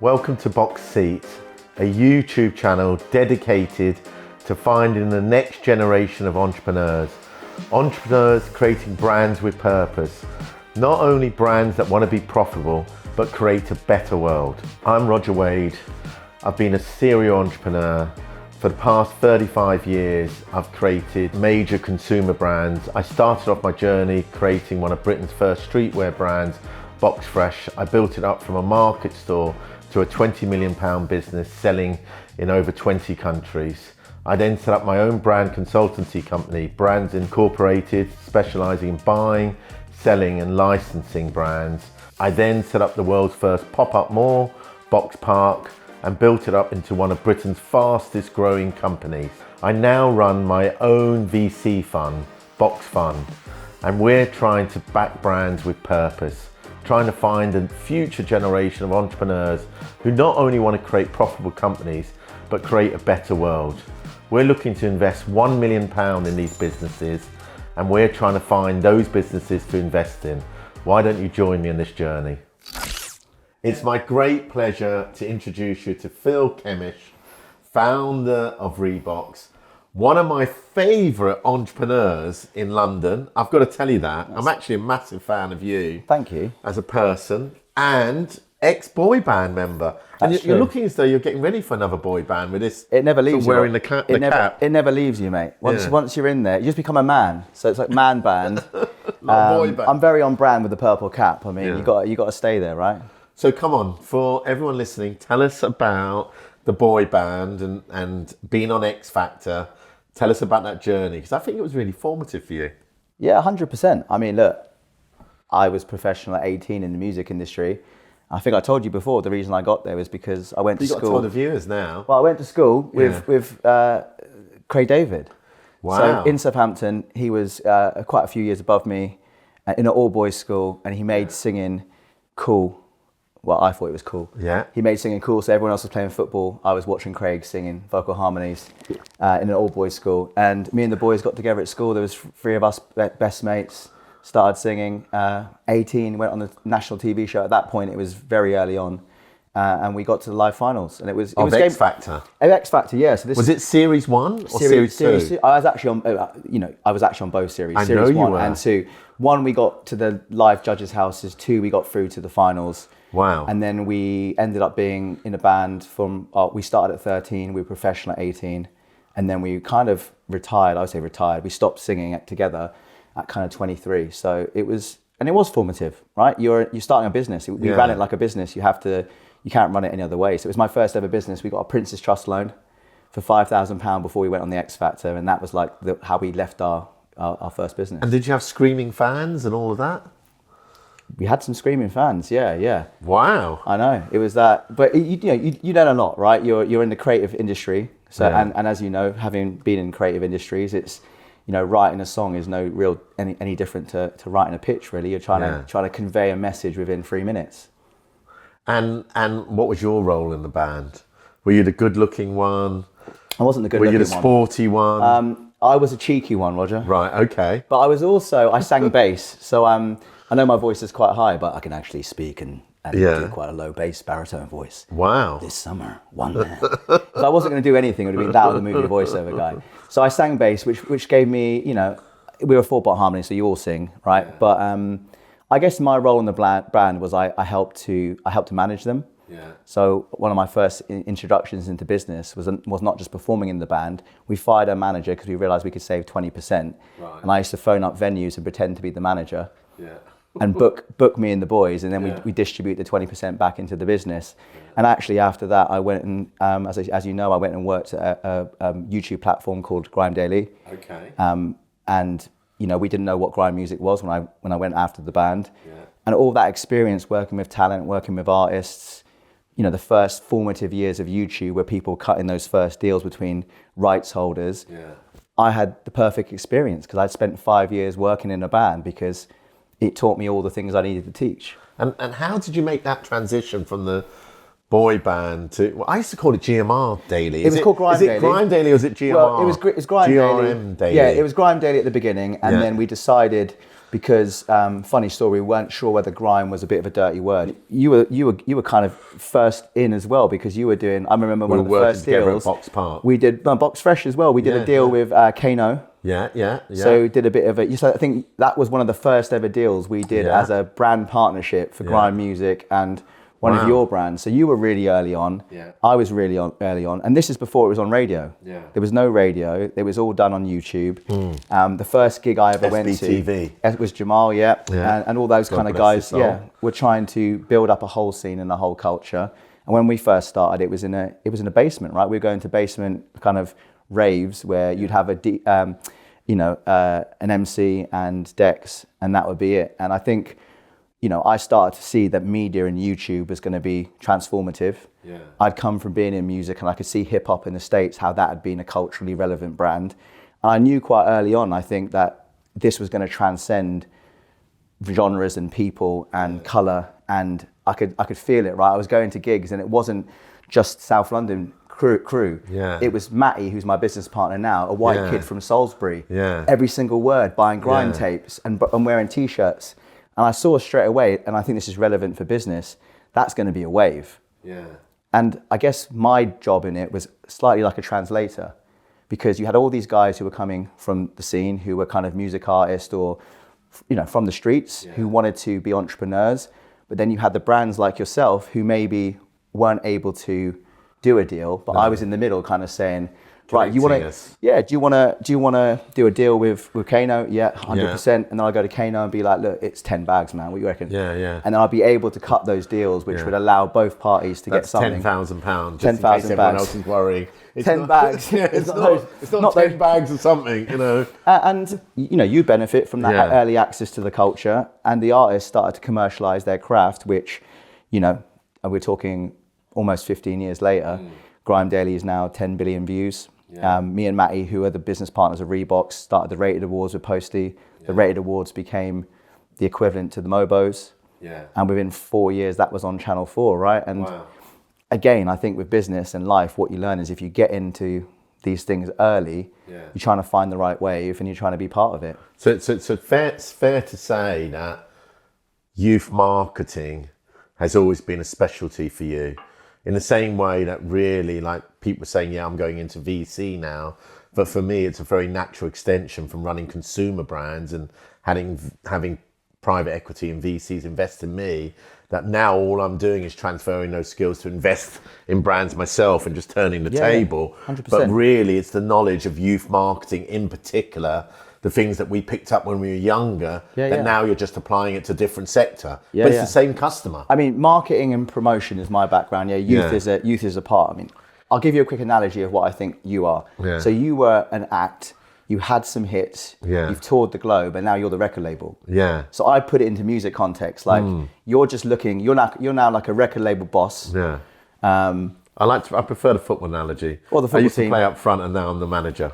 Welcome to BoxSeat, a YouTube channel dedicated to finding the next generation of entrepreneurs. Entrepreneurs creating brands with purpose. Not only brands that want to be profitable, but create a better world. I'm Roger Wade. I've been a serial entrepreneur. For the past 35 years, I've created major consumer brands. I started off my journey creating one of Britain's first streetwear brands, Boxfresh. I built it up from a market store to a £20 million business selling in over 20 countries. I then set up my own brand consultancy company, Brands Incorporated, specializing in buying, selling and licensing brands. I then set up the world's first pop-up mall, Box Park, and built it up into one of Britain's fastest growing companies. I now run my own VC fund, Box Fund, and we're trying to back brands with purpose, trying to find a future generation of entrepreneurs who not only want to create profitable companies, but create a better world. We're looking to invest £1 million in these businesses, and we're trying to find those businesses to invest in. Why don't you join me on this journey? It's my great pleasure to introduce you to Phil Kemish, founder of Reboxed, one of my favourite entrepreneurs in London. I've got to tell you that. I'm actually a massive fan of you. Thank you. As a person, and ex-boy band member. And you're looking as though you're getting ready for another boy band with this. It never leaves you. Wearing the cap. It never leaves you, mate. Once you're in there, you just become a man. So it's like man band. Boy band. I'm very on brand with the purple cap. I mean, you got to stay there, right? So come on, for everyone listening, tell us about the boy band and being on X Factor. Tell us about that journey, because I think it was really formative for you. Yeah, 100%. I mean, look, I was professional at 18 in the music industry. I think I told you before, the reason I got there was because I went to school. You've got a ton of viewers now. Well, I went to school with Craig David. Wow. So in Southampton, he was quite a few years above me in an all-boys school, and he made singing cool. Well, I thought it was cool. Yeah. He made singing cool, so everyone else was playing football. I was watching Craig singing vocal harmonies in an all-boys school. And me and the boys got together at school. There was three of us best mates, started singing. 18, went on the national TV show. At that point, it was very early on. And we got to the live finals. And it was X Factor? X Factor, yeah. So this was it Series 1 or Series 2? I was actually on, I was actually on both series. I Series know you 1 were. and 2. 1, we got to the live judges' houses. 2, we got through to the finals. Wow. And then we ended up being in a band we started at 13, we were professional at 18, and then we kind of retired. I would say retired. We stopped singing together at kind of 23. So it was formative, right? You're starting a business. We ran it like a business. You can't run it any other way. So it was my first ever business. We got a Prince's Trust loan for £5,000 before we went on the X Factor, and that was like how we left our first business. And did you have screaming fans and all of that? We had some screaming fans, yeah. Wow. I know, it was that. But you learn a lot, right? You're in the creative industry, so and as you know, having been in creative industries, it's writing a song is no real any different to writing a pitch. Really, you're trying to convey a message within 3 minutes. And what was your role in the band? Were you the good-looking one? I wasn't the good-looking one. Were you the sporty one? I was a cheeky one, Roger. Right. Okay. But I sang bass, so I know my voice is quite high, but I can actually speak and do quite a low bass baritone voice. Wow. This summer, one man. So I wasn't going to do anything. It would have been that or the movie voiceover guy. So I sang bass, which gave me, we were a 4-part harmony, so you all sing, right? Yeah. But I guess my role in the band was I helped to manage them. Yeah. So one of my first introductions into business was not just performing in the band. We fired a manager because we realised we could save 20%. Right. And I used to phone up venues and pretend to be the manager. Yeah. And book me and the boys, and then we distribute the 20% back into the business. Yeah. And actually after that, I went and, as you know, I went and worked at a YouTube platform called Grime Daily. Okay. And we didn't know what grime music was when I went after the band. Yeah. And all that experience working with talent, working with artists, the first formative years of YouTube where people cutting those first deals between rights holders. Yeah. I had the perfect experience because I'd spent 5 years working in a band because it taught me all the things I needed to teach. And how did you make that transition from the boy band to, well, I used to call it GMR Daily. It was called Grime Daily. Is it Grime Daily or is it GMR? Well, it was Grime GRM Daily. Daily. Yeah, it was Grime Daily at the beginning, and then we decided, because funny story, we weren't sure whether grime was a bit of a dirty word. You were kind of first in as well, because you were doing. I remember one of the first deals. Box Park. We did Box Fresh as well. We did a deal with Kano. Yeah. So we did a bit of a. So I think that was one of the first ever deals we did as a brand partnership for grime music and one of your brands. So you were really early on. Yeah. I was really early on, and this is before it was on radio. Yeah. There was no radio. It was all done on YouTube. The first gig I ever went to it was Jamal, and all those kind of guys, were trying to build up a whole scene and a whole culture. And when we first started, it was in a basement, right? We were going to basement kind of raves where you'd have an MC and decks, and that would be it. And I think, I started to see that media and YouTube was going to be transformative. Yeah. I'd come from being in music, and I could see hip hop in the States, how that had been a culturally relevant brand. And I knew quite early on, I think, that this was going to transcend genres and people and colour, and I could feel it, right? I was going to gigs, and it wasn't just South London crew. Yeah. It was Matty, who's my business partner now, a white kid from Salisbury. Yeah. Every single word, buying grime tapes and wearing T-shirts. And I saw straight away, and I think this is relevant for business, that's going to be a wave. Yeah. And I guess my job in it was slightly like a translator, because you had all these guys who were coming from the scene, who were kind of music artists or, from the streets, who wanted to be entrepreneurs. But then you had the brands like yourself who maybe weren't able to do a deal, but I was in the middle kind of saying, right, do you want to do a deal with Kano? Yeah, 100%. And then I'll go to Kano and be like, look, it's 10 bags, man. What do you reckon? Yeah. And then I'll be able to cut those deals, which would allow both parties to get something. £10,000. 10,000 bags. Everyone else is worrying. It's 10 bags. It's not 10 bags or something, And you benefit from that early access to the culture, and the artists started to commercialize their craft, which, we're talking almost 15 years later. Grime Daily is now 10 billion views. Yeah. Me and Matty, who are the business partners of Reboxed, started the Rated Awards with Posty. Yeah. The Rated Awards became the equivalent to the Mobos. Yeah. And within 4 years, that was on Channel 4, right? And again, I think with business and life, what you learn is if you get into these things early, you're trying to find the right wave and you're trying to be part of it. So it's fair to say that youth marketing has always been a specialty for you. In the same way that really, like people were saying, I'm going into VC now. But for me, it's a very natural extension from running consumer brands and having private equity and VCs invest in me, that now all I'm doing is transferring those skills to invest in brands myself and just turning the table. 100%. But really, it's the knowledge of youth marketing in particular, the things that we picked up when we were younger, now you're just applying it to different sector. But it's the same customer. I mean, marketing and promotion is my background. Youth is a part. I mean, I'll give you a quick analogy of what I think you are. Yeah. So you were an act, you had some hits, you've toured the globe, and now you're the record label. Yeah. So I put it into music context. Like you're just looking, you're now like a record label boss. Yeah. I prefer the football analogy. Or the football I used team. to play up front, and now I'm the manager.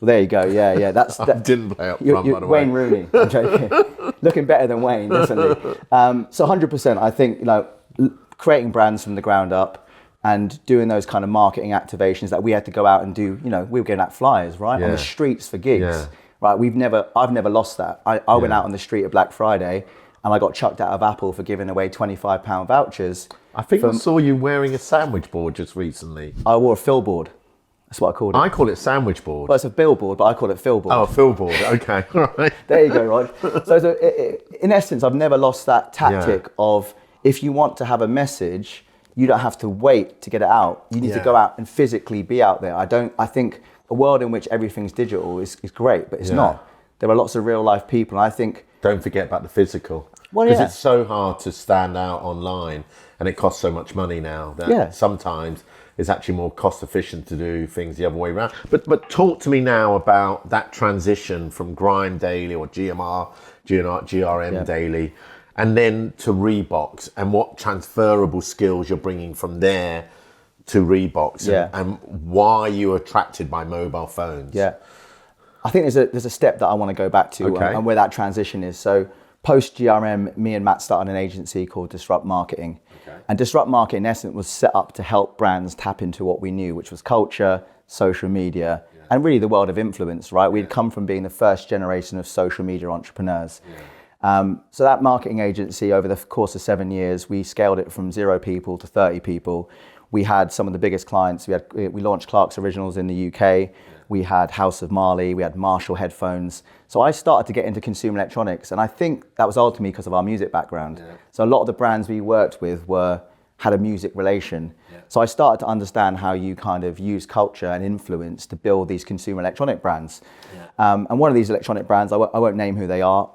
Well, there you go. Yeah. I didn't play up front, by the way. Wayne Rooney. I'm joking. Looking better than Wayne, definitely. So 100%, I think, creating brands from the ground up and doing those kind of marketing activations that we had to go out and do. We were getting out flyers, right, on the streets for gigs. Right. I've never lost that. I went out on the street at Black Friday, and I got chucked out of Apple for giving away £25 vouchers. I think I saw you wearing a sandwich board just recently. I wore a Phil board. That's what I called it. I call it sandwich board. Well, it's a billboard, but I call it Phil board. Oh, Phil board. Okay. All right. There you go, Rod. So in essence, I've never lost that tactic of, if you want to have a message, you don't have to wait to get it out. You need to go out and physically be out there. I think a world in which everything's digital is great, but it's not. There are lots of real life people, and I think... Don't forget about the physical. Well, because it's so hard to stand out online, and it costs so much money now that sometimes it's actually more cost efficient to do things the other way around. But talk to me now about that transition from Grime Daily or GRM Daily, and then to Reboxed, and what transferable skills you're bringing from there to Reboxed, and why you were attracted by mobile phones. Yeah, I think there's a step that I want to go back to, and where that transition is. So post GRM, me and Matt started an agency called Disrupt Marketing. Okay. And Disrupt Marketing, in essence, was set up to help brands tap into what we knew, which was culture, social media, and really the world of influence, right? We'd come from being the first generation of social media entrepreneurs. Yeah. So that marketing agency, over the course of 7 years, we scaled it from 0 people to 30 people. We had some of the biggest clients. We launched Clark's Originals in the UK. We had House of Marley. We had Marshall headphones. So I started to get into consumer electronics, and I think that was ultimately because of our music background. Yeah. So a lot of the brands we worked with had a music relation. Yeah. So I started to understand how you kind of use culture and influence to build these consumer electronic brands. Yeah. And one of these electronic brands, I won't name who they are.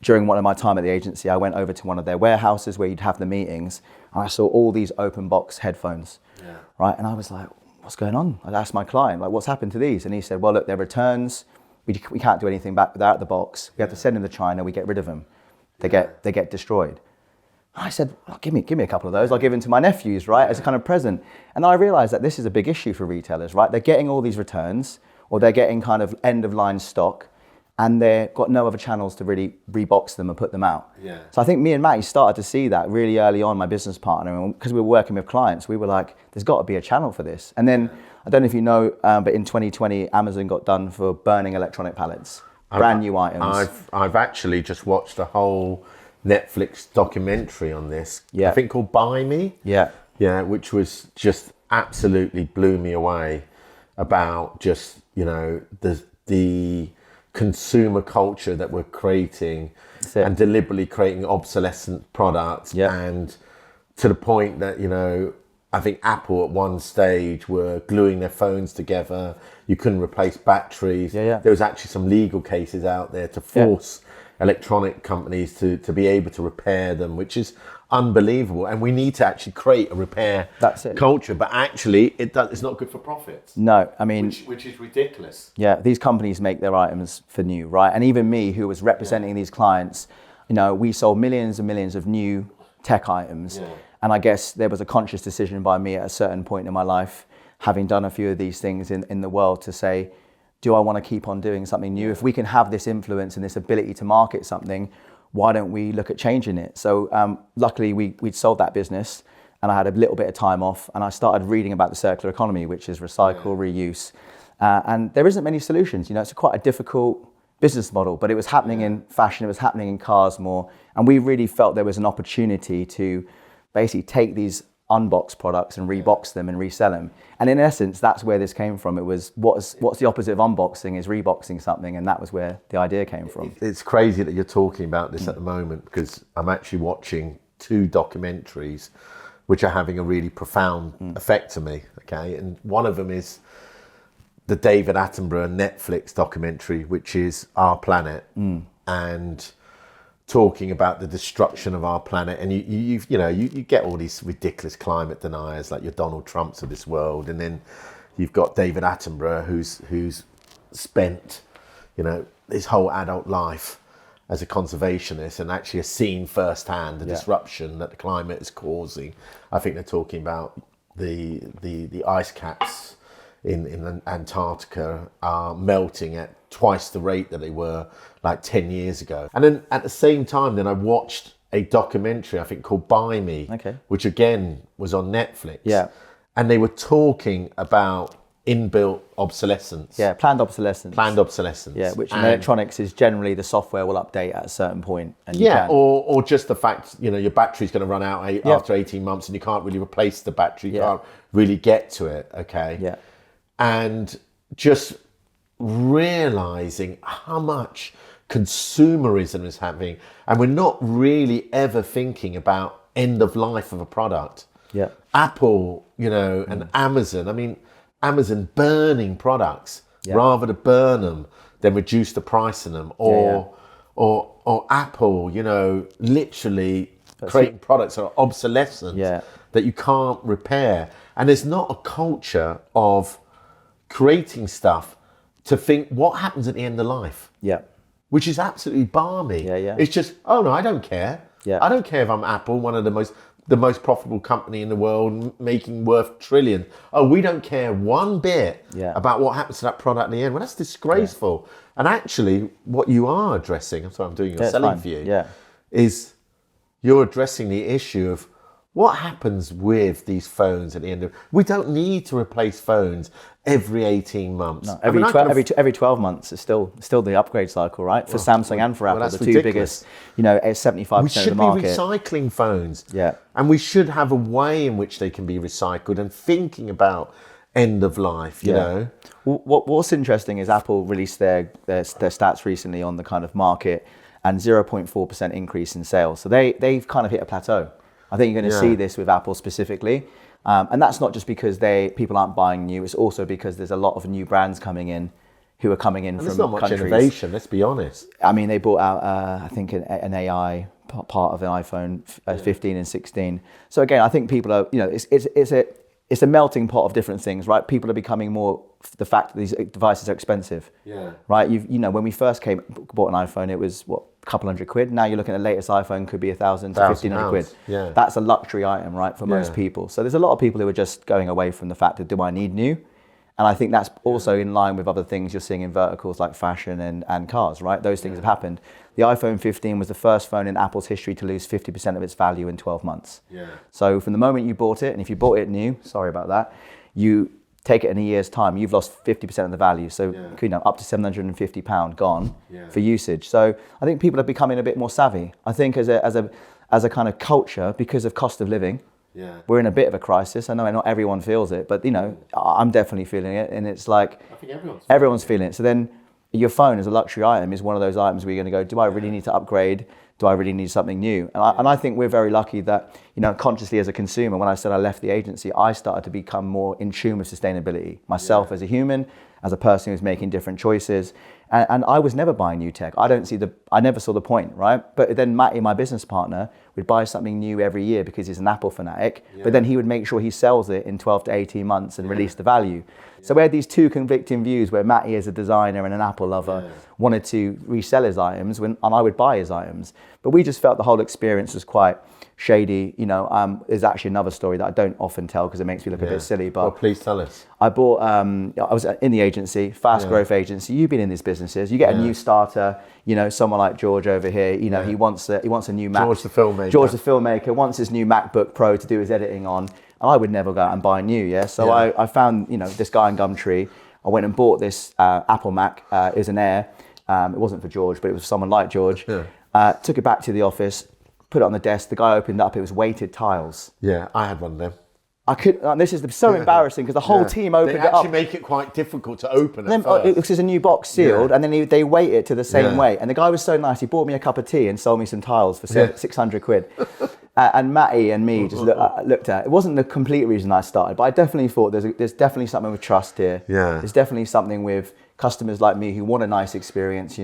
During one of my time at the agency, I went over to one of their warehouses where you'd have the meetings, and I saw all these open box headphones, right? And I was like, what's going on? I asked my client, like, what's happened to these? And he said, well, look, they're returns. We can't do anything back without the box. We have to send them to China. We get rid of them. They get destroyed. And I said, well, give me a couple of those. I'll give them to my nephews, right, as a kind of present. And I realized that this is a big issue for retailers, right? They're getting all these returns, or they're getting kind of end of line stock, and they've got no other channels to really rebox them and put them out. Yeah. So I think me and Matty started to see that really early on, my business partner, and because we were working with clients, we were like, there's got to be a channel for this. And then, I don't know if you know, but in 2020, Amazon got done for burning electronic pallets, brand new items. I've actually just watched a whole Netflix documentary on this, I think called Buy Me. Yeah, which was just absolutely blew me away about just, the consumer culture that we're creating and deliberately creating obsolescent products, and to the point that I think Apple at one stage were gluing their phones together. You couldn't replace batteries. There was actually some legal cases out there to force electronic companies to be able to repair them, which is unbelievable. And we need to actually create a repair culture, but actually it's not good for profits. No, I mean, which is ridiculous. Yeah, these companies make their items for new, right? And even me, who was representing these clients, we sold millions and millions of new tech items. And I guess there was a conscious decision by me at a certain point in my life, having done a few of these things in the world, to say, do I want to keep on doing something new? If we can have this influence and this ability to market something, why don't we look at changing it? So luckily we'd sold that business, and I had a little bit of time off, and I started reading about the circular economy, which is recycle, reuse. And there isn't many solutions. It's quite a difficult business model, but it was happening in fashion, it was happening in cars more. And we really felt there was an opportunity to basically take these unboxed products and rebox them and resell them. And in essence, that's where this came from. It was what's the opposite of unboxing is reboxing something, and that was where the idea came from. It's crazy that you're talking about this at the moment, because I'm actually watching 2 documentaries which are having a really profound effect on me. Okay, and one of them is the David Attenborough Netflix documentary, which is Our Planet, and talking about the destruction of our planet. And you get all these ridiculous climate deniers like your Donald Trumps of this world, and then you've got David Attenborough who's spent his whole adult life as a conservationist and actually has seen firsthand the disruption that the climate is causing. I think they're talking about the ice caps in Antarctica are melting at twice the rate that they were like 10 years ago. And then at the same time, then I watched a documentary, I think called Buy Me, which again was on Netflix. Yeah. And they were talking about inbuilt obsolescence. Yeah, planned obsolescence. Planned obsolescence. Yeah, which in electronics is generally the software will update at a certain point. And or just the fact, your battery's going to run out after 18 months and you can't really replace the battery. You can't really get to it, okay? Yeah. And just realizing how much consumerism is having, and we're not really ever thinking about end of life of a product. Yeah. Apple, and Amazon. I mean, Amazon burning products rather to burn them than reduce the price of them, or Apple, literally creating products that are obsolescent that you can't repair. And there's not a culture of creating stuff to think what happens at the end of life. Yeah. Which is absolutely balmy. Yeah. It's just, oh no, I don't care. Yeah. I don't care if I'm Apple, one of the most profitable company in the world, making worth trillions. Oh, we don't care one bit about what happens to that product at the end. Well, that's disgraceful. And actually, what you are addressing, I'm sorry, I'm doing your selling for you, is you're addressing the issue of What happens with these phones at the end of? We don't need to replace phones every 18 months. No, every 12 months is still the upgrade cycle, right? For Samsung and for Apple, that's the two biggest, it's 75% we of should the market. be recycling phones. Yeah. And we should have a way in which they can be recycled and thinking about end of life, you know. What's interesting is Apple released their stats recently on the kind of market and 0.4% increase in sales. So they've kind of hit a plateau. I think you're going to see this with Apple specifically. And that's not just because people aren't buying new, it's also because there's a lot of new brands coming in who are coming in from countries. There's not much innovation, let's be honest. I mean, they brought out, I think, an AI part of an iPhone 15 and 16. So again, I think people are, it's a melting pot of different things, right? People are becoming more, the fact that these devices are expensive, right? When we first bought an iPhone, it was a couple £100. Now you're looking at the latest iPhone could be £1,000 to £1,500. Yeah. That's a luxury item, right, for most people. So there's a lot of people who are just going away from the fact that, do I need new? And I think that's also in line with other things you're seeing in verticals like fashion and cars, right? Those things have happened. The iPhone 15 was the first phone in Apple's history to lose 50% of its value in 12 months. Yeah. So from the moment you bought it, and if you bought it new, sorry about that, you take it in a year's time, you've lost 50% of the value. So up to £750 gone for usage. So I think people are becoming a bit more savvy. I think as a kind of culture, because of cost of living, we're in a bit of a crisis. I know not everyone feels it, but I'm definitely feeling it, and it's like I think everyone's feeling it. So then your phone as a luxury item is one of those items where you're going to go, do I really need to upgrade? Do I really need something new? And I think we're very lucky that, consciously as a consumer, when I said I left the agency, I started to become more in tune with sustainability. Myself as a human, as a person who's making different choices. And I was never buying new tech. I never saw the point, right? But then Matty, my business partner, would buy something new every year because he's an Apple fanatic. But then he would make sure he sells it in 12 to 18 months and release the value. So we had these two conflicting views where Matty, as a designer and an Apple lover, wanted to resell his items and I would buy his items. But we just felt the whole experience was quite shady. There's actually another story that I don't often tell because it makes me look a bit silly. But well, please tell us. I bought, I was in the agency, fast growth agency. You've been in these businesses. You get a new starter, someone like George over here, he wants a new Mac. George the filmmaker. George the filmmaker wants his new MacBook Pro to do his editing on. And I would never go out and buy new, So I found, this guy in Gumtree. I went and bought this Apple Mac. It was an Air. It wasn't for George, but it was for someone like George. Took it back to the office, put it on the desk. The guy opened up. It was weighted tiles. Yeah, I had one of them. I could. This is so embarrassing because the whole team opened it up. They actually make it quite difficult to open it first. It was a new box sealed, and then they weight it to the same way. And the guy was so nice. He bought me a cup of tea and sold me some tiles for £600. And Matty and me just looked at it. It wasn't the complete reason I started, but I definitely thought there's definitely something with trust here. Yeah. There's definitely something with customers like me who want a nice experience,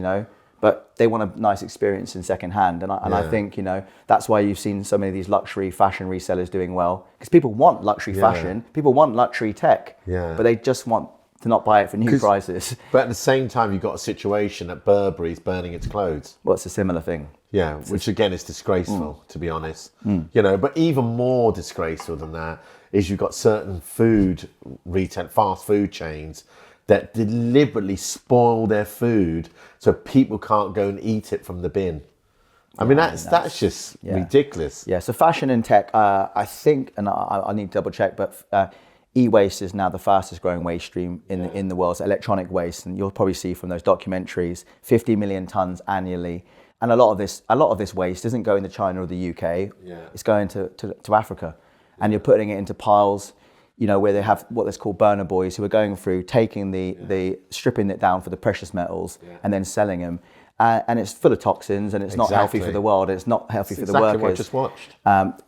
but they want a nice experience in secondhand. And I think, that's why you've seen so many of these luxury fashion resellers doing well. Because people want luxury fashion, people want luxury tech, but they just want to not buy it for new prices. But at the same time, you've got a situation that Burberry's burning its clothes. Well, it's a similar thing. Yeah, which again is disgraceful, to be honest. But even more disgraceful than that is you've got certain fast food chains that deliberately spoil their food so people can't go and eat it from the bin. I mean, that's just ridiculous. Yeah, so fashion and tech, I think, and I need to double check, but e-waste is now the fastest growing waste stream in the world. So electronic waste, and you'll probably see from those documentaries, 50 million tons annually. And a lot of this waste isn't going to China or the UK. It's going to Africa, and you're putting it into piles, where they have what is called burner boys who are going through taking the stripping it down for the precious metals and then selling them. And it's full of toxins, and it's not healthy for the world. It's not healthy for the workers. Exactly what I just watched.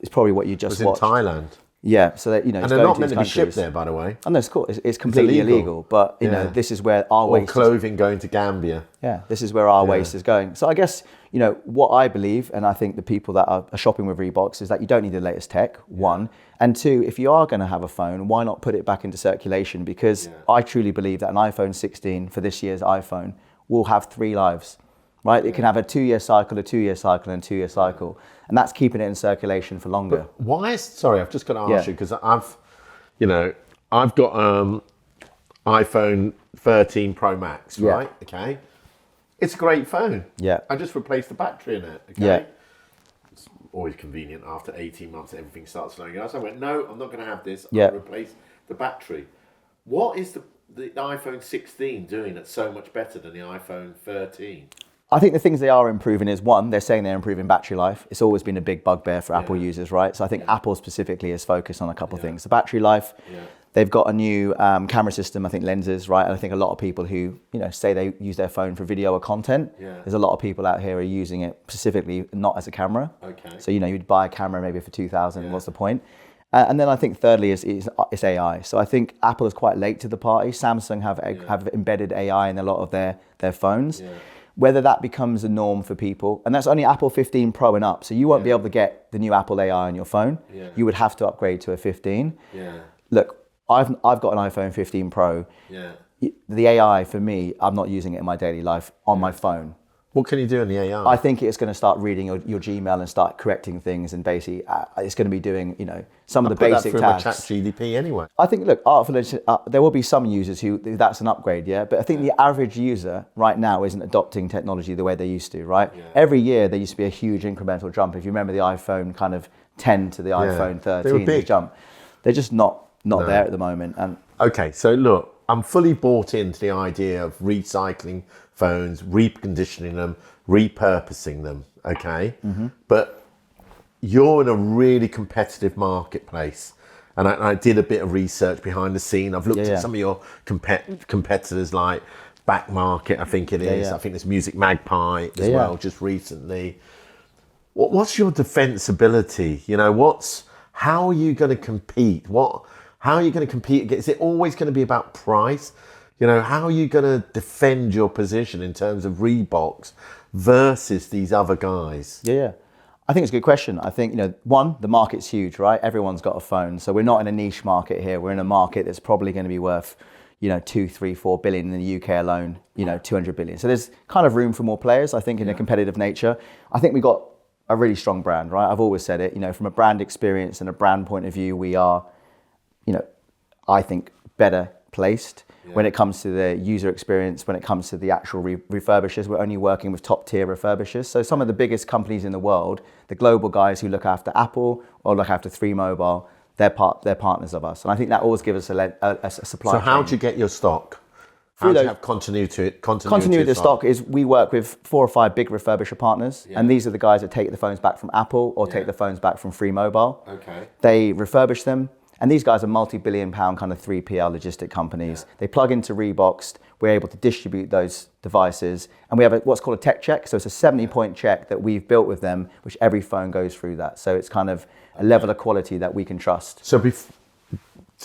It's probably what you just watched. It was in Thailand. Yeah, so that, and they're not meant to be shipped there, by the way. I know it's cool. It's completely illegal. But this is where our waste. Or clothing going to Gambia. Yeah, this is where our waste is going. So I guess what I believe, and I think the people that are shopping with Reboxed, is that you don't need the latest tech. One, and two, if you are going to have a phone, why not put it back into circulation? Because I truly believe that an iPhone 16 for this year's iPhone will have 3 lives. Right, it can have a 2-year cycle, a 2-year cycle, and a 2-year cycle, and that's keeping it in circulation for longer. But why is? Sorry, I've just got to ask you because I've got iPhone 13 Pro Max, right? Okay, it's a great phone. Yeah, I just replaced the battery in it. Okay, yeah, always convenient after 18 months, everything starts slowing down. So I went, no, I'm not going to have this. Yeah. I'll replace the battery. What is the iPhone 16 doing that's so much better than the iPhone 13? I think the things they are improving is, one, they're saying they're improving battery life. It's always been a big bugbear for Apple users, right? So I think Apple specifically is focused on a couple of things. The battery life, they've got a new camera system, I think lenses, right? And I think a lot of people who, say they use their phone for video or content, there's a lot of people out here who are using it specifically not as a camera. Okay. So, you'd buy a camera maybe for 2,000, what's the point? And then I think thirdly is AI. So I think Apple is quite late to the party. Samsung have embedded AI in a lot of their phones. Yeah. Whether that becomes a norm for people, and that's only Apple 15 Pro and up, so you won't be able to get the new Apple AI on your phone. Yeah. You would have to upgrade to a 15. Yeah. Look, I've got an iPhone 15 Pro. Yeah. The AI for me, I'm not using it in my daily life on my phone. What can you do in the AI? I think it's going to start reading your Gmail and start correcting things, and basically it's going to be doing some of the basic tasks. That through my ChatGPT anyway. I think there will be some users who that's an upgrade, but I think the average user right now isn't adopting technology the way they used to, right? Yeah. Every year there used to be a huge incremental jump. If you remember the iPhone kind of 10 to the iPhone 13, the jump, they're just not there at the moment. And okay, so look, I'm fully bought into the idea of recycling phones, reconditioning them, repurposing them, okay? Mm-hmm. But you're in a really competitive marketplace. And I did a bit of research behind the scene. I've looked at some of your competitors like Back Market, I think it is. I think there's Music Magpie as well, just recently. What's your defensibility? How are you going to compete? How are you going to compete? Is it always going to be about price? How are you going to defend your position in terms of Reboxed versus these other guys? Yeah. I think it's a good question. I think, one, the market's huge, right? Everyone's got a phone. So we're not in a niche market here. We're in a market that's probably going to be worth, 2, 3, 4 billion in the UK alone, 200 billion. So there's kind of room for more players, I think, in a competitive nature. I think we got a really strong brand, right? I've always said it, from a brand experience and a brand point of view, we are, I think, better placed. When it comes to the user experience, when it comes to the actual refurbishers, we're only working with top tier refurbishers. So some of the biggest companies in the world, the global guys who look after Apple or look after 3 Mobile, they're partners of us. And I think that always gives us a supply chain. So how do you get your stock? How do you have continuity of stock is we work with 4 or 5 big refurbisher partners. Yeah. And these are the guys that take the phones back from Apple or take the phones back from 3 Mobile. Okay. They refurbish them. And these guys are multi-billion pound kind of 3PL logistic companies. Yeah. They plug into Reboxed. We're able to distribute those devices. And we have what's called a tech check. So it's a 70-point check that we've built with them, which every phone goes through that. So it's kind of a level of quality that we can trust. So to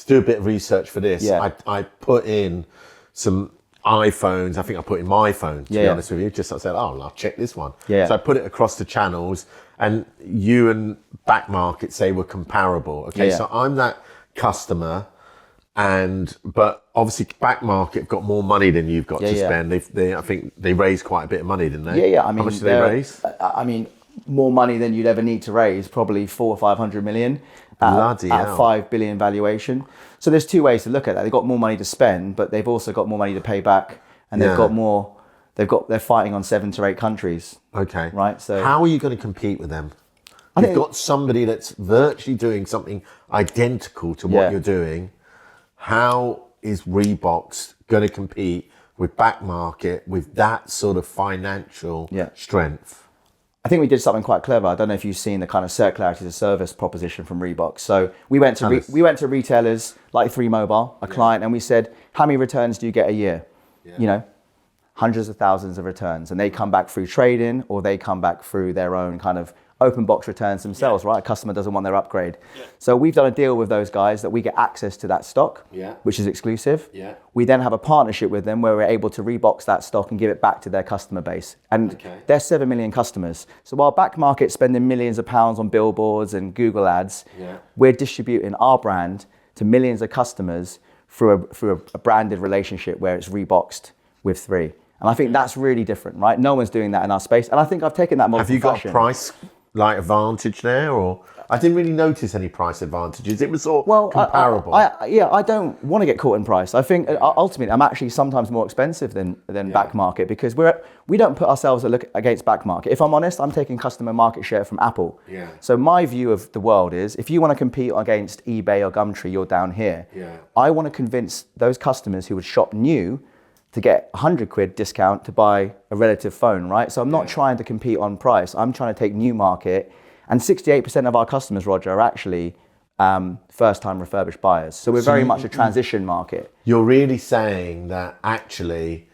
do a bit of research for this, I put in some iPhones. I think I put in my phone, to be honest with you. Just I said, I'll check this one. Yeah. So I put it across the channels. And you and Back Market say we're comparable. Okay, so I'm that customer, but obviously Back Market have got more money than you've got to spend. I think they raised quite a bit of money, didn't they? Yeah. How much did they raise? More money than you'd ever need to raise, probably 400 or 500 million at a 5 billion valuation. So there's 2 ways to look at that. They've got more money to spend, but they've also got more money to pay back, and they've got more. They're fighting on 7 to 8 countries. Okay. Right. So how are you going to compete with them? You've got somebody that's virtually doing something identical to what you're doing. How is Reboxed going to compete with Back Market with that sort of financial strength? I think we did something quite clever. I don't know if you've seen the kind of circularity as a service proposition from Reboxed. So we went to retailers like 3 Mobile, a client, and we said, how many returns do you get a year? Yeah. Hundreds of thousands of returns, and they come back through trade-in or they come back through their own kind of open box returns themselves, right? A customer doesn't want their upgrade. Yeah. So we've done a deal with those guys that we get access to that stock, which is exclusive. Yeah. We then have a partnership with them where we're able to rebox that stock and give it back to their customer base. And they're 7 million customers. So while Back Market's spending millions of pounds on billboards and Google ads, we're distributing our brand to millions of customers through a branded relationship where it's Reboxed with 3. And I think that's really different, right? No one's doing that in our space. And I think I've taken that model. Have you got a price advantage there, or I didn't really notice any price advantages. It was all comparable. I don't want to get caught in price. I think ultimately I'm actually sometimes more expensive than back market, because we don't put ourselves against back market. If I'm honest, I'm taking customer market share from Apple. Yeah. So my view of the world is, if you want to compete against eBay or Gumtree, you're down here. Yeah. I want to convince those customers who would shop new to get £100 discount to buy a relative phone, right? So I'm not trying to compete on price. I'm trying to take new market. And 68% of our customers, Roger, are actually first-time refurbished buyers. So we're very much a transition market. You're really saying that actually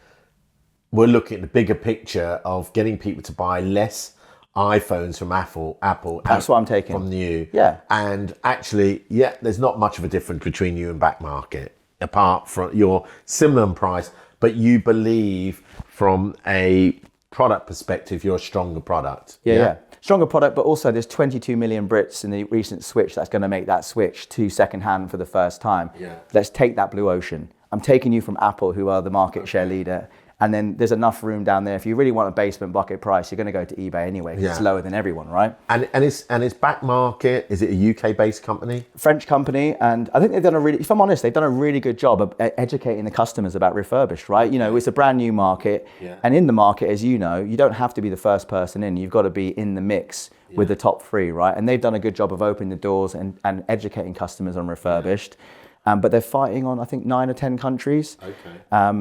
we're looking at the bigger picture of getting people to buy less iPhones from Apple. That's what I'm taking. From you. Yeah. And actually, there's not much of a difference between you and back market, apart from your similar in price, but you believe from a product perspective, you're a stronger product. Yeah. Stronger product, but also there's 22 million Brits in the recent switch that's going to make that switch to secondhand for the first time. Yeah. Let's take that blue ocean. I'm taking you from Apple, who are the market share leader. And then there's enough room down there. If you really want a basement bucket price, you're going to go to eBay anyway, because it's lower than everyone, right? And it's back market. Is it a UK-based company? French company, and I think they've done if I'm honest, they've done a really good job of educating the customers about refurbished, right? You know, it's a brand new market, and in the market, as you know, you don't have to be the first person in. You've got to be in the mix with the top three, right? And they've done a good job of opening the doors and educating customers on refurbished. But they're fighting on, I think, 9 or 10 countries,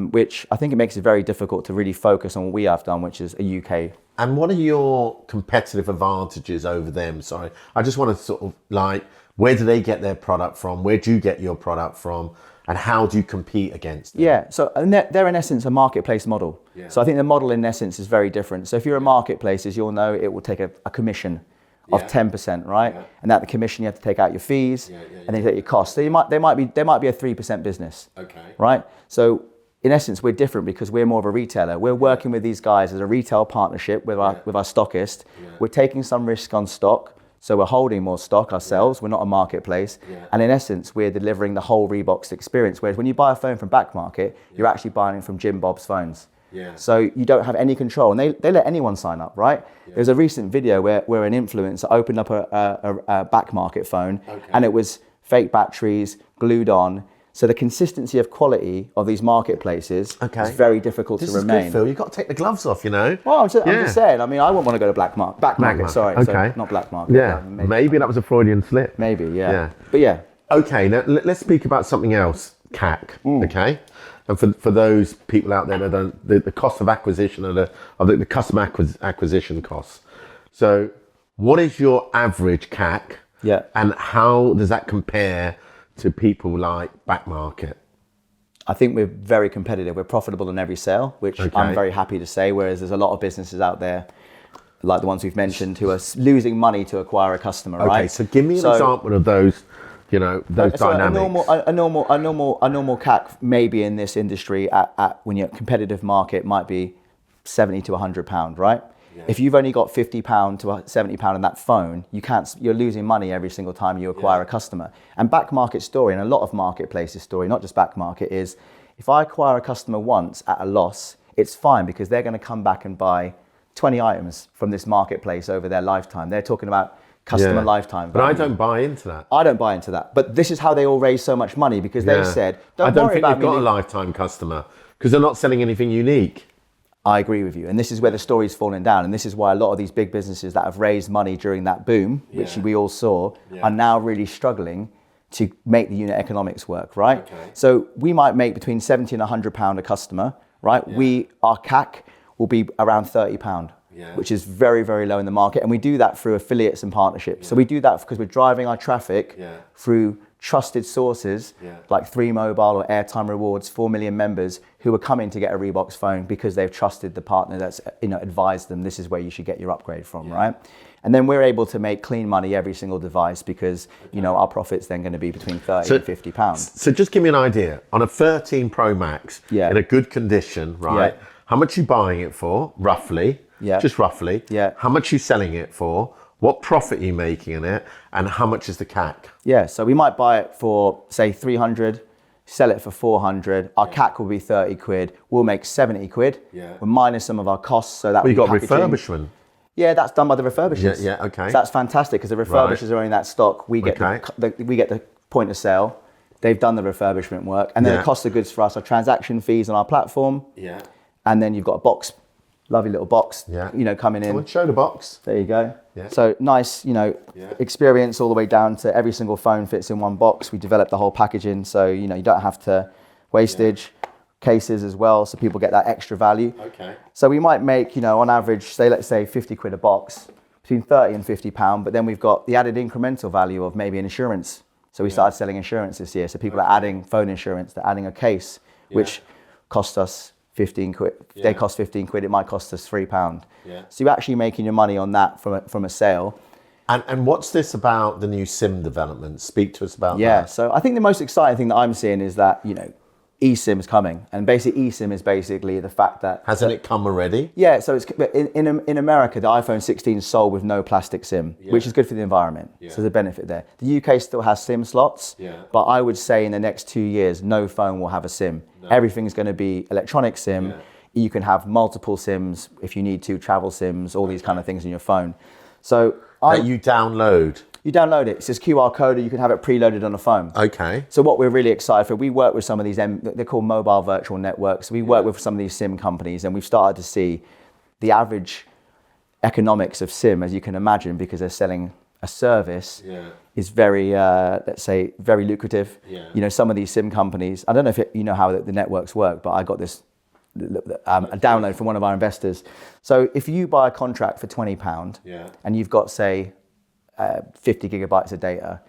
which I think it makes it very difficult to really focus on what we have done, which is a UK. And what are your competitive advantages over them? Sorry, I just want to sort of where do they get their product from? Where do you get your product from? And how do you compete against them? Yeah, so they're in essence a marketplace model. Yeah. So I think the model in essence is very different. So if you're a marketplace, as you'll know, it will take a commission of 10%, right? Yeah. And that the commission, you have to take out your fees, and then take your costs. So they might be a 3% business, right? So in essence, we're different because we're more of a retailer. We're working with these guys as a retail partnership with our stockist. We're taking some risk on stock, so we're holding more stock ourselves. We're not a marketplace, and in essence, we're delivering the whole Reboxed experience. Whereas when you buy a phone from back market, you're actually buying it from Jim Bob's Phones. Yeah. So you don't have any control, and they let anyone sign up, right? Yeah. There's a recent video where an influencer opened up a back market phone, and it was fake batteries glued on. So the consistency of quality of these marketplaces is very difficult to remain. This is good, Phil. You've got to take the gloves off, you know. Well, I'm just saying. I mean, I wouldn't want to go to back market. Sorry, so not black market. Yeah, maybe that was a Freudian slip. Maybe, yeah. But yeah. Okay, now let's speak about something else. CAC. Okay. And for those people out there that don't, the cost of acquisition of the customer acquisition costs. So what is your average CAC? Yeah. And how does that compare to people like back market? I think we're very competitive. We're profitable in every sale, which I'm very happy to say, whereas there's a lot of businesses out there, like the ones we've mentioned, who are losing money to acquire a customer, right? Okay, so give me an example of those. You know, those dynamics. A normal CAC maybe in this industry at when you're a competitive market might be £70 to £100, right? Yeah. If you've only got £50 to £70 in that phone, you're losing money every single time you acquire a customer. And back market story, and a lot of marketplaces story, not just back market, is if I acquire a customer once at a loss, it's fine because they're going to come back and buy 20 items from this marketplace over their lifetime. They're talking about customer lifetime value. But I don't buy into that. I don't buy into that. But this is how they all raise so much money, because they said, I don't think they've got a lifetime customer because they're not selling anything unique. I agree with you. And this is where the story's falling down. And this is why a lot of these big businesses that have raised money during that boom, which we all saw, are now really struggling to make the unit economics work, right? Okay. So we might make between £70 and £100 a customer, right? Yeah. Our CAC will be around £30. Which is very, very low in the market. And we do that through affiliates and partnerships. So we do that because we're driving our traffic through trusted sources like 3Mobile or Airtime Rewards, 4 million members who are coming to get a Reboxed phone because they've trusted the partner that's advised them this is where you should get your upgrade from, right? And then we're able to make clean money every single device because our profit's then going to be between £30 and £50. So just give me an idea. On a 13 Pro Max in a good condition, right? Yeah. How much are you buying it for, roughly? Yeah. Just roughly. Yeah. How much are you selling it for? What profit are you making in it? And how much is the CAC? Yeah, so we might buy it for, say, 300, sell it for 400. Our CAC will be 30 quid. We'll make 70 quid. Yeah. We'll minus some of our costs. So that you've got refurbishment. Yeah, that's done by the refurbishers. Yeah, okay. So that's fantastic because the refurbishers are owning that stock. We get we get the point of sale. They've done the refurbishment work, and then the cost of goods for us are transaction fees on our platform. Yeah. And then you've got a box, lovely little box. Yeah. You know, coming in. Someone show the box. There you go. Yeah. So nice, you know, experience all the way down to every single phone fits in one box. We developed the whole packaging, so you know you don't have to wastage. Cases as well, so people get that extra value. Okay. So we might make, you know, on average, say let's say 50 quid a box, between 30 and 50 pound, but then we've got the added incremental value of maybe an insurance. So we started selling insurance this year. So people are adding phone insurance, they're adding a case, which cost us 15 quid. If they cost 15 quid, it might cost us £3. Yeah. So you're actually making your money on that from a sale. And what's this about the new SIM development? Speak to us about that. Yeah, so I think the most exciting thing that I'm seeing is that, you know, eSIM is coming, and basically eSIM is basically the fact that hasn't it come already? Yeah, so it's in America the iPhone 16 is sold with no plastic SIM, which is good for the environment. So there's a benefit there. The UK still has SIM slots, but I would say in the next 2 years no phone will have a SIM. Everything's going to be electronic SIM. You can have multiple SIMs if you need to, travel SIMs, all these kind of things in your phone. So that you download. You download it. It says QR code, or you can have it preloaded on a phone. Okay. So what we're really excited for, we work with some of these, they're called mobile virtual networks. We work with some of these SIM companies, and we've started to see the average economics of SIM, as you can imagine, because they're selling a service, is very, let's say, very lucrative. You know, some of these SIM companies, I don't know if you know how the networks work, but I got this a download from one of our investors. So if you buy a contract for £20 and you've got, say, 50 gigabytes of data.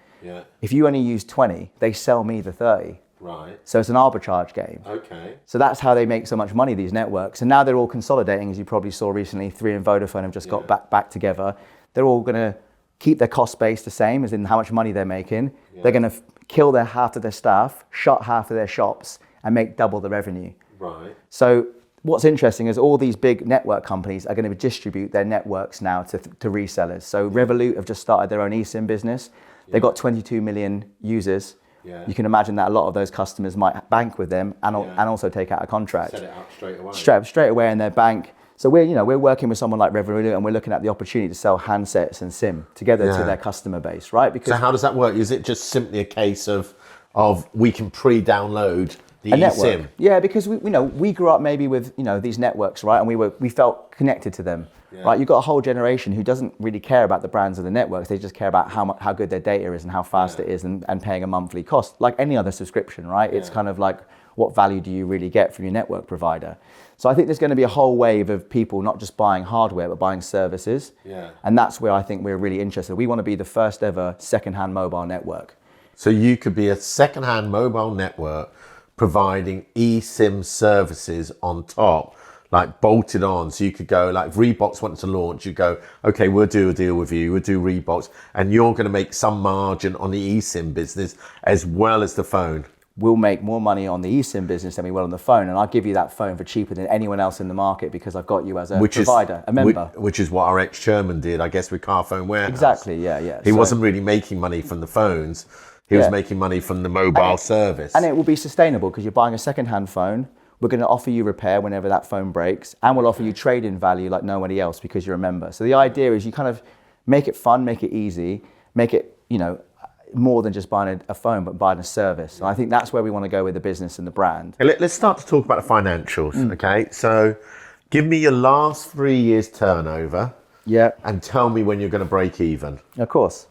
If you only use 20, they sell me the 30. Right. So it's an arbitrage game. Okay. So that's how they make so much money, these networks. And now they're all consolidating, as you probably saw recently. 3 and Vodafone have just got back together. They're all going to keep their cost base the same, as in how much money they're making. They're going to kill half of their staff, shut half of their shops, and make double the revenue. Right. So what's interesting is all these big network companies are going to distribute their networks now to resellers. So Revolut have just started their own eSIM business. They've got 22 million users. You can imagine that a lot of those customers might bank with them and also take out a contract. Set it up straight away. Straight away in their bank. So we're working with someone like Revolut, and we're looking at the opportunity to sell handsets and SIM together to their customer base, right? So how does that work? Is it just simply a case of we can pre-download the eSIM? Yeah, because we grew up maybe with these networks, right? And we felt connected to them, right? You've got a whole generation who doesn't really care about the brands of the networks. They just care about how good their data is and how fast it is, and paying a monthly cost, like any other subscription, right? It's kind of like, what value do you really get from your network provider? So I think there's going to be a whole wave of people not just buying hardware, but buying services. And that's where I think we're really interested. We want to be the first ever secondhand mobile network. So you could be a secondhand mobile network providing eSIM services on top, like bolted on. So you could go, like if Reboxed wanted to launch, you go, okay, we'll do a deal with you, we'll do Reboxed, and you're going to make some margin on the eSIM business as well as the phone. We'll make more money on the eSIM business than we will on the phone, and I'll give you that phone for cheaper than anyone else in the market because I've got you as a provider, a member. Which is what our ex-chairman did, I guess, with Carphone Warehouse. Exactly, yeah. He wasn't really making money from the phones. He was making money from the mobile service. And it will be sustainable because you're buying a second-hand phone. We're going to offer you repair whenever that phone breaks, and we'll offer you trade-in value like nobody else because you're a member. So the idea is you kind of make it fun, make it easy, make it, more than just buying a phone, but buying a service. And I think that's where we want to go with the business and the brand. Let's start to talk about the financials, okay? So give me your last 3 years turnover and tell me when you're going to break even. Of course.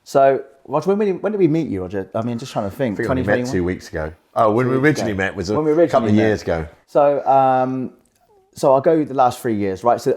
So, Roger, when did we meet you, Roger? I mean, just trying to think. I think we met 2 weeks ago. Oh, when we originally met was a couple of years ago. So I'll go the last 3 years, right? So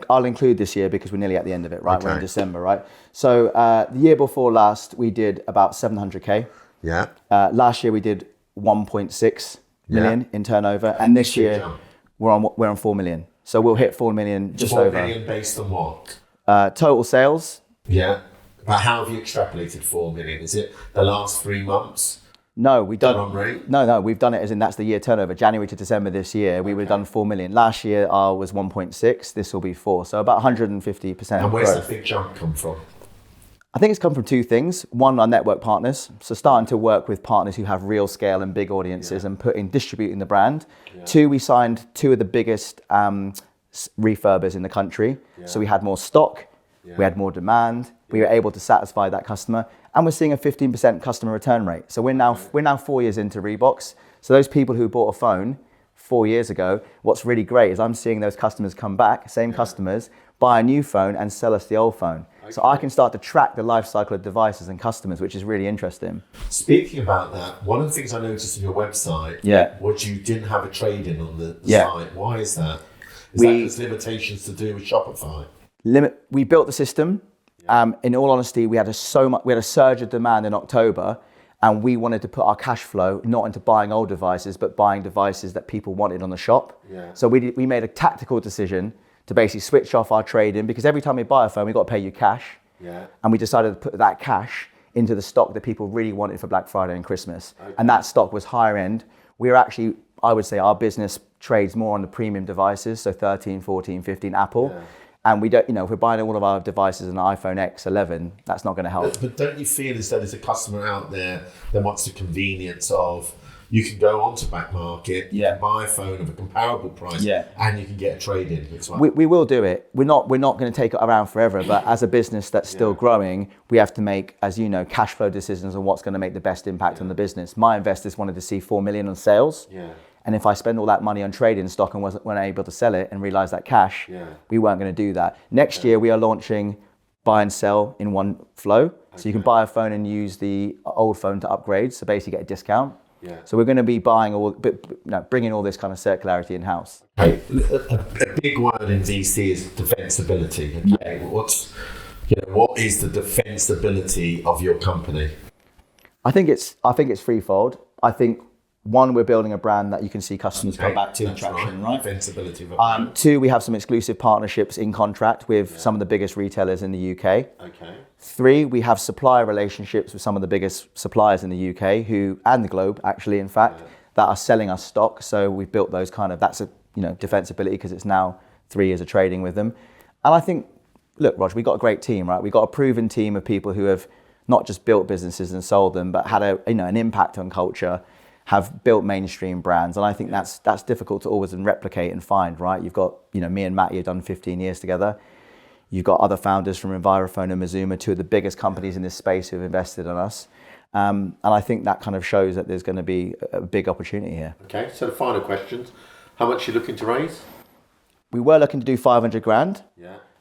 I'll include this year because we're nearly at the end of it, right? Okay. We're in December, right? So the year before last, we did about 700K. Yeah. Last year we did 1.6 million in turnover, and this year we're on 4 million. So we'll hit 4 million just over. 4 million based on what? Total sales. Yeah. But how have you extrapolated 4 million? Is it the last 3 months? No, we've done. Rate? No, we've done it as in that's the year turnover. January to December this year, we would have done 4 million. Last year, was 1.6. This will be 4. So about 150%. And where's that big jump come from? I think it's come from 2 things. One, our network partners. So starting to work with partners who have real scale and big audiences and distributing the brand. 2, we signed 2 of the biggest refurbers in the country. So we had more stock, we had more demand, we were able to satisfy that customer, and we're seeing a 15% customer return rate. So we're now 4 years into Reboxed. So those people who bought a phone 4 years ago, what's really great is I'm seeing those customers come back, same customers, buy a new phone and sell us the old phone. So I can start to track the life cycle of devices and customers, which is really interesting. Speaking about that, one of the things I noticed on your website was you didn't have a trade-in on the site. Why is that? Is that just limitations to do with Shopify? We built the system. In all honesty, we had a surge of demand in October, and we wanted to put our cash flow not into buying old devices, but buying devices that people wanted on the shop. So we made a tactical decision to basically switch off our trade-in, because every time we buy a phone, we got to pay you cash. And we decided to put that cash into the stock that people really wanted for Black Friday and Christmas. And that stock was higher end. We were actually, I would say our business trades more on the premium devices, so 13, 14, 15 Apple. And we don't, if we're buying all of our devices on an iPhone X11, that's not going to help. But don't you feel as though there's a customer out there that wants the convenience of, you can go onto Back Market, you can buy a phone of a comparable price, and you can get a trade-in as well. We will do it. We're not going to take it around forever, but as a business that's still growing, we have to make, as you know, cash flow decisions on what's going to make the best impact on the business. My investors wanted to see 4 million on sales. And if I spend all that money on trade-in stock and weren't able to sell it and realize that cash, we weren't going to do that. Next year, we are launching buy and sell in one flow. So you can buy a phone and use the old phone to upgrade. So basically get a discount. So we're going to be bringing all this kind of circularity in-house. A big word in VC is defensibility. What is the defensibility of your company? I think it's threefold. I think, one, we're building a brand that you can see customers come back to and traction, right? Defensibility of a brand. Two, we have some exclusive partnerships in contract with some of the biggest retailers in the UK. Three, we have supplier relationships with some of the biggest suppliers in the UK and the globe, actually, in fact, that are selling us stock. So we've built those that's a defensibility, because it's now 3 years of trading with them. And I think, look, Rog, we've got a great team, right? We've got a proven team of people who have not just built businesses and sold them, but had an impact on culture, have built mainstream brands. And I think that's difficult to always replicate and find, right? You've got, me and Matty have done 15 years together. You've got other founders from Envirophone and Mazuma, two of the biggest companies in this space who have invested in us. And I think that kind of shows that there's going to be a big opportunity here. Okay, so the final questions. How much are you looking to raise? We were looking to do 500 grand.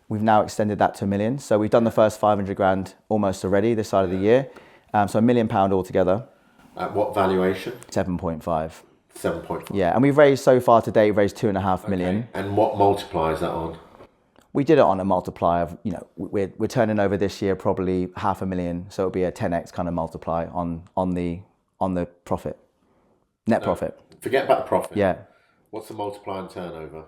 We've now extended that to $1 million. So we've done the first 500 grand almost already this side of the year. So £1 million altogether. At what valuation? 7.5. 7.5. Yeah, and we've raised so far today, we've raised 2.5 million. And what multiplier is that on? We did it on a multiplier of, we're turning over this year probably 500,000, so it'll be a 10x kind of multiply on the profit, net profit. Forget about the profit. Yeah. What's the multiplier on turnover?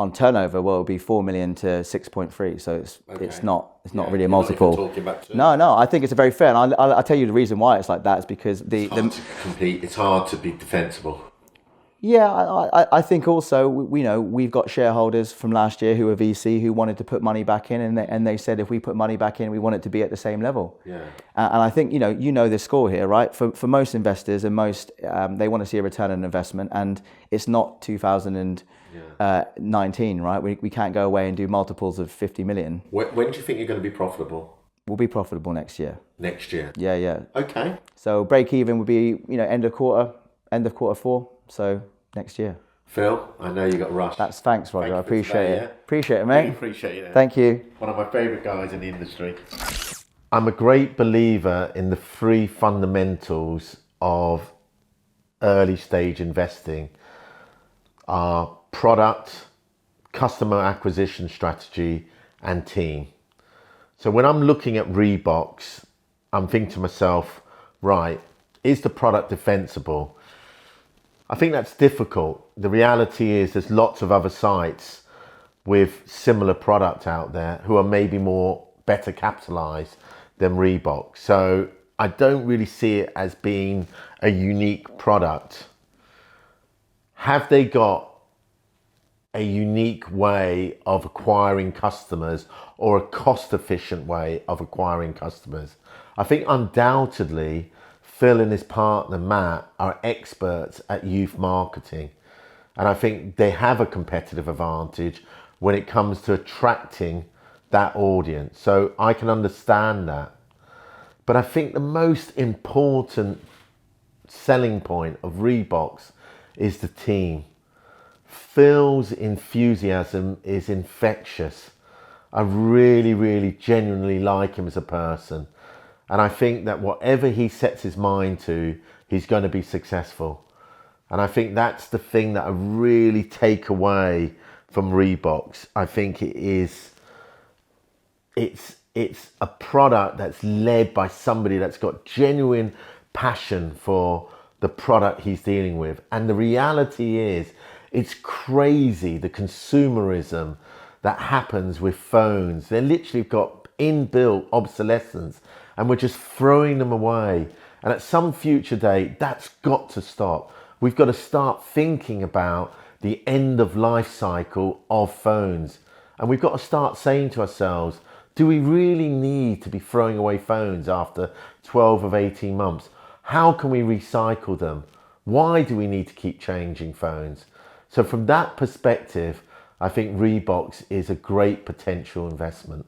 On turnover, well, it'll be 4 million to 6.3, so it's not really a multiple. Not even talking about No, I think it's a very fair, and I'll tell you the reason why it's like that is because it's hard to be defensible. Yeah, I think also we've got shareholders from last year who are VC who wanted to put money back in, and they said if we put money back in, we want it to be at the same level. And I think you know the score here, right? For most investors and most they want to see a return on investment, and it's not 2019, right? We can't go away and do multiples of 50 million. When do you think you're going to be profitable? We'll be profitable next year. Next year. Yeah. Okay. So break even would be end of quarter 4. So next year. Phil, I know you got rushed. Thanks, Roger. I appreciate it. Appreciate it, mate. Really appreciate it. Thank you. One of my favourite guys in the industry. I'm a great believer in the 3 fundamentals of early stage investing: are product, customer acquisition strategy, and team. So when I'm looking at Reboxed, I'm thinking to myself, right, is the product defensible? I think that's difficult. The reality is there's lots of other sites with similar product out there who are maybe better capitalized than Reebok. So I don't really see it as being a unique product. Have they got a unique way of acquiring customers or a cost-efficient way of acquiring customers? I think undoubtedly Phil and his partner Matt are experts at youth marketing, and I think they have a competitive advantage when it comes to attracting that audience. So I can understand that. But I think the most important selling point of Reboxed is the team. Phil's enthusiasm is infectious. I really, really genuinely like him as a person. And I think that whatever he sets his mind to, he's going to be successful. And I think that's the thing that I really take away from Reboxed. I think it's a product that's led by somebody that's got genuine passion for the product he's dealing with. And the reality is, it's crazy, the consumerism that happens with phones. They literally got inbuilt obsolescence and we're just throwing them away. And at some future date, that's got to stop. We've got to start thinking about the end of life cycle of phones. And we've got to start saying to ourselves, do we really need to be throwing away phones after 12 of 18 months? How can we recycle them? Why do we need to keep changing phones? So from that perspective, I think Reboxed is a great potential investment.